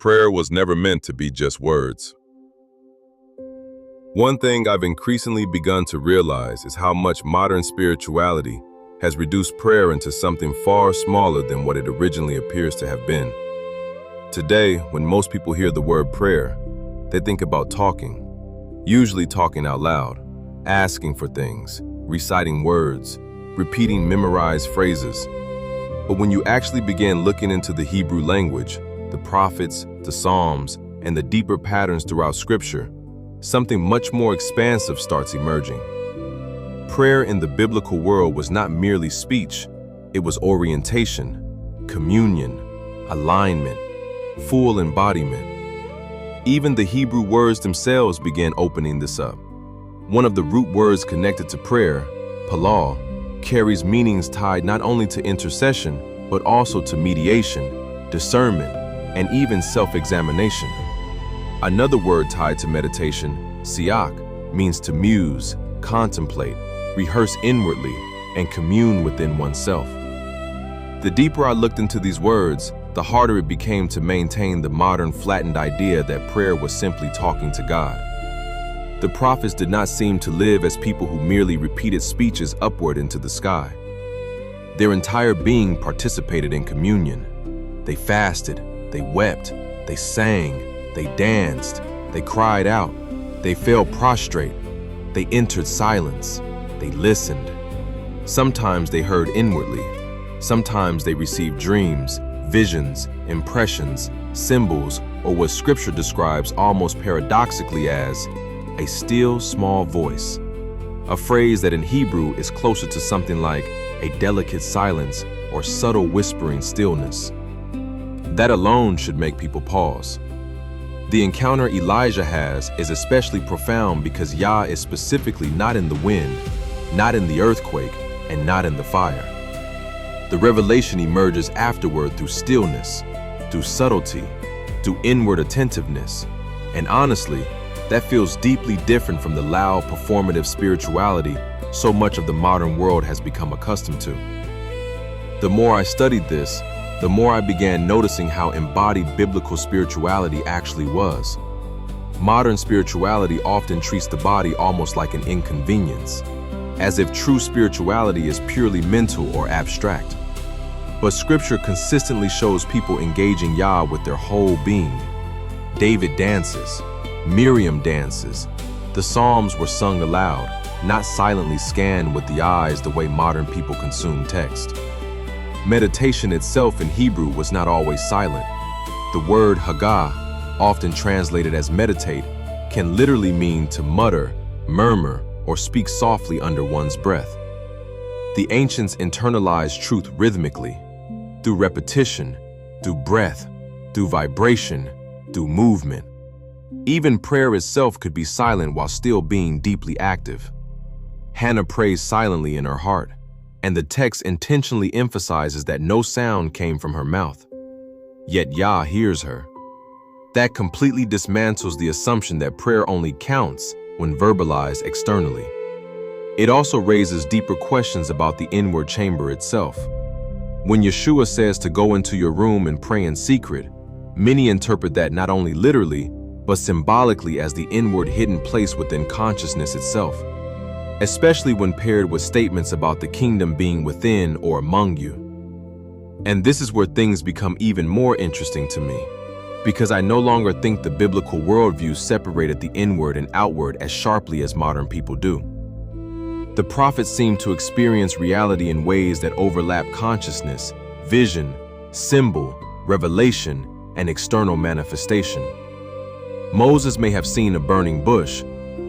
Prayer was never meant to be just words. One thing I've increasingly begun to realize is how much modern spirituality has reduced prayer into something far smaller than what it originally appears to have been. Today, when most people hear the word prayer, they think about talking, usually talking out loud, asking for things, reciting words, repeating memorized phrases. But when you actually begin looking into the Hebrew language, the prophets, the Psalms, and the deeper patterns throughout Scripture, something much more expansive starts emerging. Prayer in the biblical world was not merely speech, it was orientation, communion, alignment, full embodiment. Even the Hebrew words themselves began opening this up. One of the root words connected to prayer, palah, carries meanings tied not only to intercession, but also to mediation, discernment, and even self-examination. Another word tied to meditation, siach, means to muse, contemplate, rehearse inwardly, and commune within oneself. The deeper I looked into these words, the harder it became to maintain the modern flattened idea that prayer was simply talking to God. The prophets did not seem to live as people who merely repeated speeches upward into the sky. Their entire being participated in communion. They fasted, they wept, they sang, they danced, they cried out, they fell prostrate, they entered silence, they listened. Sometimes they heard inwardly, sometimes they received dreams, visions, impressions, symbols, or what Scripture describes almost paradoxically as a still small voice, a phrase that in Hebrew is closer to something like a delicate silence or subtle whispering stillness. That alone should make people pause. The encounter Elijah has is especially profound because Yah is specifically not in the wind, not in the earthquake, and not in the fire. The revelation emerges afterward through stillness, through subtlety, through inward attentiveness, and honestly, that feels deeply different from the loud, performative spirituality so much of the modern world has become accustomed to. The more I studied this, the more I began noticing how embodied biblical spirituality actually was. Modern spirituality often treats the body almost like an inconvenience, as if true spirituality is purely mental or abstract. But Scripture consistently shows people engaging Yah with their whole being. David dances, Miriam dances. The Psalms were sung aloud, not silently scanned with the eyes the way modern people consume text. Meditation itself in Hebrew was not always silent. The word hagah, often translated as meditate, can literally mean to mutter, murmur, or speak softly under one's breath. The ancients internalized truth rhythmically, through repetition, through breath, through vibration, through movement. Even prayer itself could be silent while still being deeply active. Hannah prays silently in her heart, and the text intentionally emphasizes that no sound came from her mouth. Yet Yah hears her. That completely dismantles the assumption that prayer only counts when verbalized externally. It also raises deeper questions about the inward chamber itself. When Yeshua says to go into your room and pray in secret, many interpret that not only literally, but symbolically as the inward hidden place within consciousness itself, especially when paired with statements about the kingdom being within or among you. And this is where things become even more interesting to me, because I no longer think the biblical worldview separated the inward and outward as sharply as modern people do. The prophets seem to experience reality in ways that overlap consciousness, vision, symbol, revelation, and external manifestation. Moses may have seen a burning bush,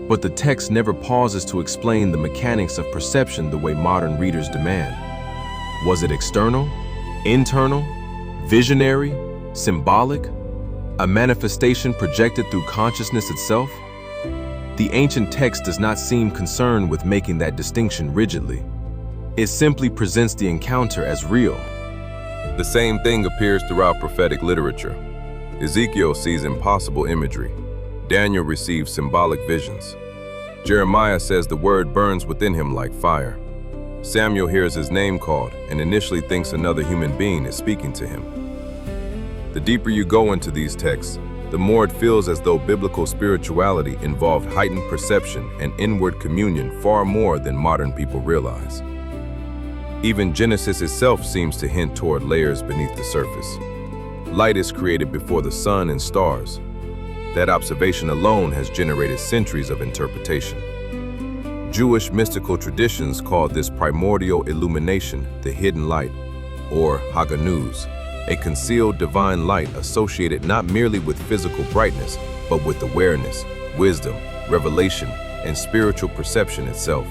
but the text never pauses to explain the mechanics of perception the way modern readers demand. Was it external, internal, visionary, symbolic, a manifestation projected through consciousness itself? The ancient text does not seem concerned with making that distinction rigidly. It simply presents the encounter as real. The same thing appears throughout prophetic literature. Ezekiel sees impossible imagery. Daniel receives symbolic visions. Jeremiah says the word burns within him like fire. Samuel hears his name called and initially thinks another human being is speaking to him. The deeper you go into these texts, the more it feels as though biblical spirituality involved heightened perception and inward communion far more than modern people realize. Even Genesis itself seems to hint toward layers beneath the surface. Light is created before the sun and stars. That observation alone has generated centuries of interpretation. Jewish mystical traditions call this primordial illumination the hidden light, or hagah, a concealed divine light associated not merely with physical brightness, but with awareness, wisdom, revelation, and spiritual perception itself.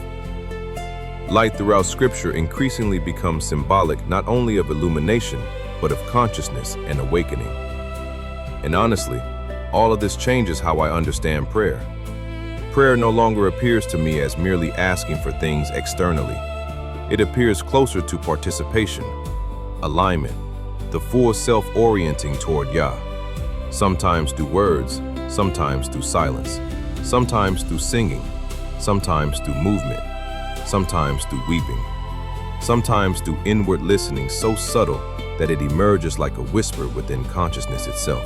Light throughout Scripture increasingly becomes symbolic not only of illumination, but of consciousness and awakening. And honestly, all of this changes how I understand prayer. Prayer no longer appears to me as merely asking for things externally. It appears closer to participation, alignment, the full self-orienting toward Yah. Sometimes through words, sometimes through silence, sometimes through singing, sometimes through movement, sometimes through weeping, sometimes through inward listening so subtle that it emerges like a whisper within consciousness itself.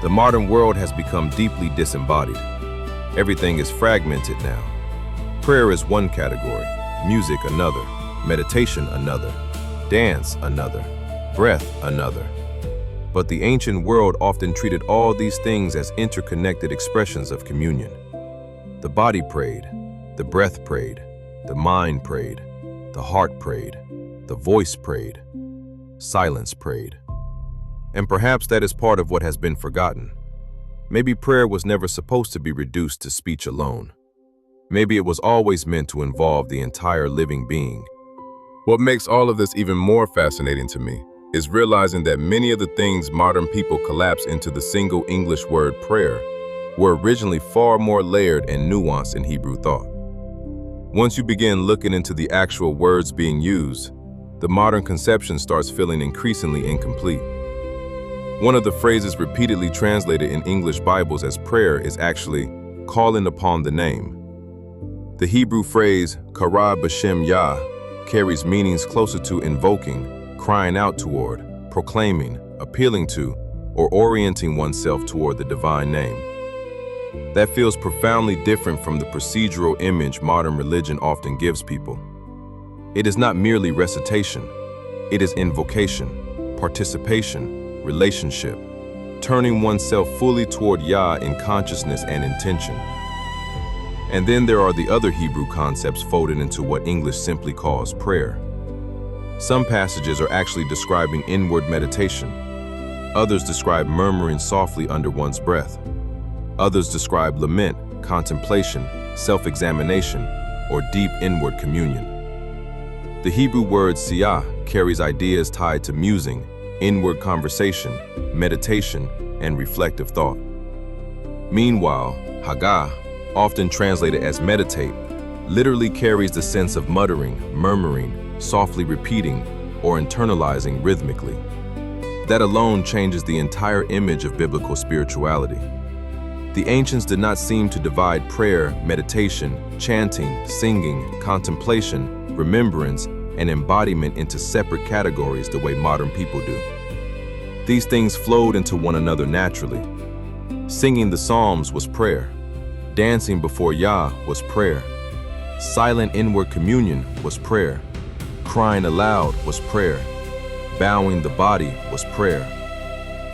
The modern world has become deeply disembodied. Everything is fragmented now. Prayer is one category, music another, meditation another, dance another, breath another. But the ancient world often treated all these things as interconnected expressions of communion. The body prayed, the breath prayed, the mind prayed, the heart prayed, the voice prayed, silence prayed. And perhaps that is part of what has been forgotten. Maybe prayer was never supposed to be reduced to speech alone. Maybe it was always meant to involve the entire living being. What makes all of this even more fascinating to me is realizing that many of the things modern people collapse into the single English word prayer were originally far more layered and nuanced in Hebrew thought. Once you begin looking into the actual words being used, the modern conception starts feeling increasingly incomplete. One of the phrases repeatedly translated in English Bibles as prayer is actually calling upon the name. The Hebrew phrase kara b'shem Yah carries meanings closer to invoking, crying out toward, proclaiming, appealing to, or orienting oneself toward the divine name. That feels profoundly different from the procedural image modern religion often gives people. It is not merely recitation, it is invocation, participation, relationship, turning oneself fully toward Yah in consciousness and intention. And then there are the other Hebrew concepts folded into what English simply calls prayer. Some passages are actually describing inward meditation. Others describe murmuring softly under one's breath. Others describe lament, contemplation, self-examination, or deep inward communion. The Hebrew word siach carries ideas tied to musing, inward conversation, meditation, and reflective thought. Meanwhile, hagah, often translated as meditate, literally carries the sense of muttering, murmuring, softly repeating, or internalizing rhythmically. That alone changes the entire image of biblical spirituality. The ancients did not seem to divide prayer, meditation, chanting, singing, contemplation, remembrance, and embodiment into separate categories the way modern people do. These things flowed into one another naturally. Singing the Psalms was prayer. Dancing before Yah was prayer. Silent inward communion was prayer. Crying aloud was prayer. Bowing the body was prayer.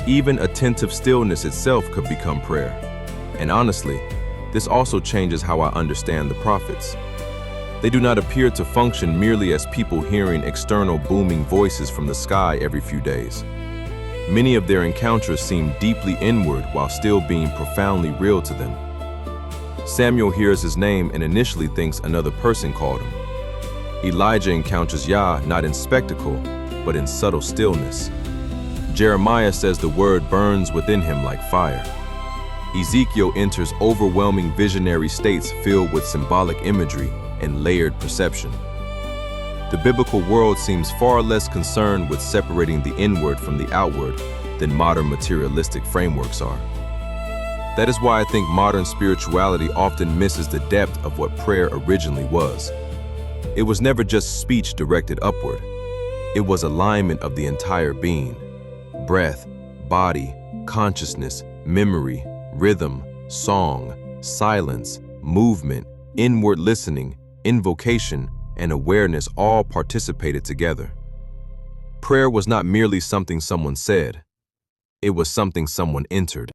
Even attentive stillness itself could become prayer. And honestly, this also changes how I understand the prophets. They do not appear to function merely as people hearing external booming voices from the sky every few days. Many of their encounters seem deeply inward while still being profoundly real to them. Samuel hears his name and initially thinks another person called him. Elijah encounters Yah not in spectacle, but in subtle stillness. Jeremiah says the word burns within him like fire. Ezekiel enters overwhelming visionary states filled with symbolic imagery and layered perception. The biblical world seems far less concerned with separating the inward from the outward than modern materialistic frameworks are. That is why I think modern spirituality often misses the depth of what prayer originally was. It was never just speech directed upward. It was alignment of the entire being, breath, body, consciousness, memory, rhythm, song, silence, movement, inward listening, invocation, and awareness all participated together. Prayer was not merely something someone said, it was something someone entered.